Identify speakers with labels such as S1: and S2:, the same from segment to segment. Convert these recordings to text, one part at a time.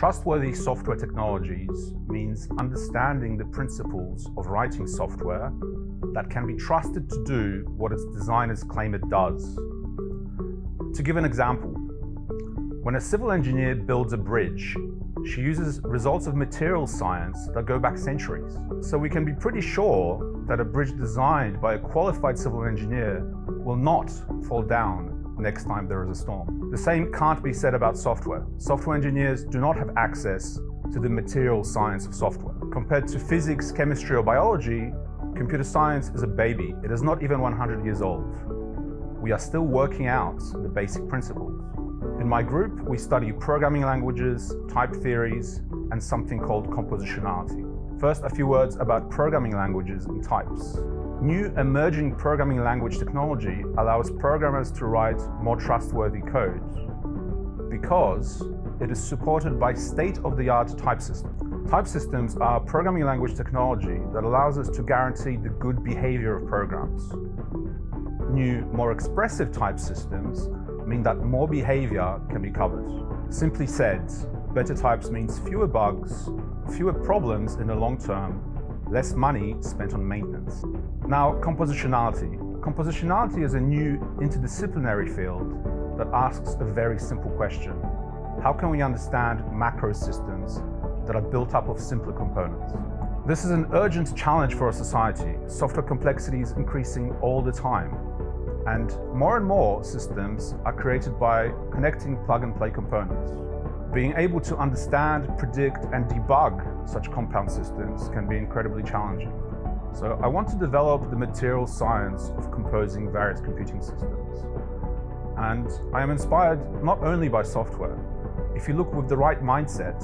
S1: Trustworthy software technologies means understanding the principles of writing software that can be trusted to do what its designers claim it does. To give an example, when a civil engineer builds a bridge, she uses results of material science that go back centuries. So we can be pretty sure that a bridge designed by a qualified civil engineer will not fall down next time there is a storm. The same can't be said about software. Software engineers do not have access to the material science of software. Compared to physics, chemistry, or biology, computer science is a baby. It is not even 100 years old. We are still working out the basic principles. In my group, we study programming languages, type theories, and something called compositionality. First, a few words about programming languages and types. New emerging programming language technology allows programmers to write more trustworthy code because it is supported by state-of-the-art type systems. Type systems are programming language technology that allows us to guarantee the good behavior of programs. New, more expressive type systems mean that more behavior can be covered. Simply said, better types means fewer bugs, fewer problems in the long term, less money spent on maintenance. Now, compositionality. Compositionality is a new interdisciplinary field that asks a very simple question. How can we understand macro systems that are built up of simpler components? This is an urgent challenge for our society. Software complexity is increasing all the time. And more systems are created by connecting plug-and-play components. Being able to understand, predict, and debug such compound systems can be incredibly challenging. So I want to develop the material science of composing various computing systems. And I am inspired not only by software. If you look with the right mindset,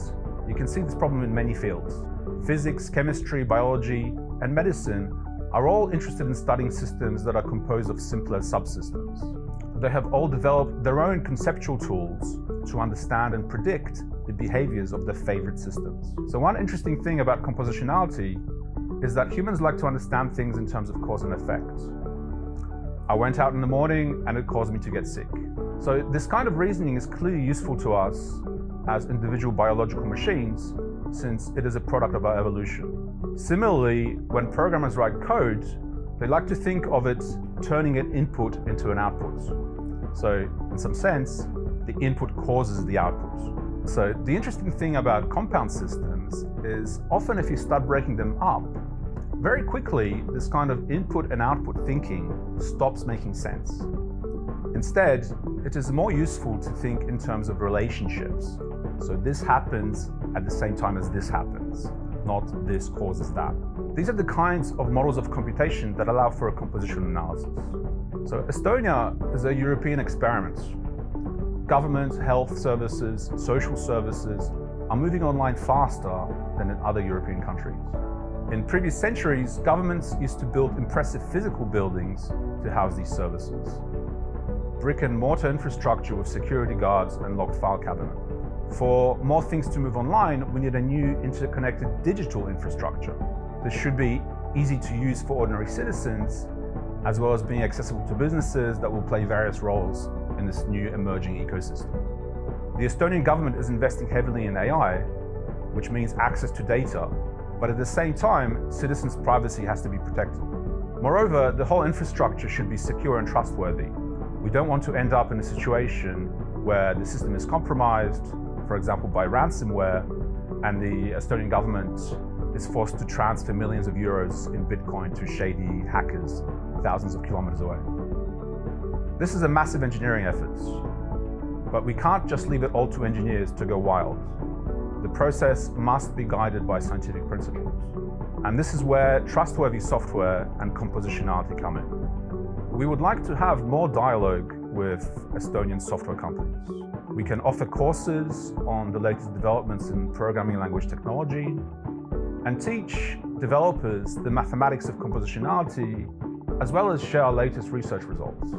S1: you can see this problem in many fields. Physics, chemistry, biology, and medicine are all interested in studying systems that are composed of simpler subsystems. They have all developed their own conceptual tools to understand and predict the behaviors of their favorite systems. So one interesting thing about compositionality is that humans like to understand things in terms of cause and effect. I went out in the morning and it caused me to get sick. So this kind of reasoning is clearly useful to us as individual biological machines, since it is a product of our evolution. Similarly, when programmers write code, they like to think of it turning an input into an output. So in some sense, the input causes the output. So the interesting thing about compound systems is often if you start breaking them up, very quickly this kind of input and output thinking stops making sense. Instead, it is more useful to think in terms of relationships. So this happens at the same time as this happens, not this causes that. These are the kinds of models of computation that allow for a composition analysis. So Estonia is a European experiment. Government, health services, social services are moving online faster than in other European countries. In previous centuries, governments used to build impressive physical buildings to house these services. Brick and mortar infrastructure with security guards and locked file cabinet. For more things to move online, we need a new interconnected digital infrastructure. This should be easy to use for ordinary citizens, as well as being accessible to businesses that will play various roles in this new emerging ecosystem. The Estonian government is investing heavily in AI, which means access to data, but at the same time, citizens' privacy has to be protected. Moreover, the whole infrastructure should be secure and trustworthy. We don't want to end up in a situation where the system is compromised, for example, by ransomware, and the Estonian government is forced to transfer millions of euros in Bitcoin to shady hackers thousands of kilometers away. This is a massive engineering effort, but we can't just leave it all to engineers to go wild. The process must be guided by scientific principles. And this is where trustworthy software and compositionality come in. We would like to have more dialogue with Estonian software companies. We can offer courses on the latest developments in programming language technology and teach developers the mathematics of compositionality, as well as share our latest research results.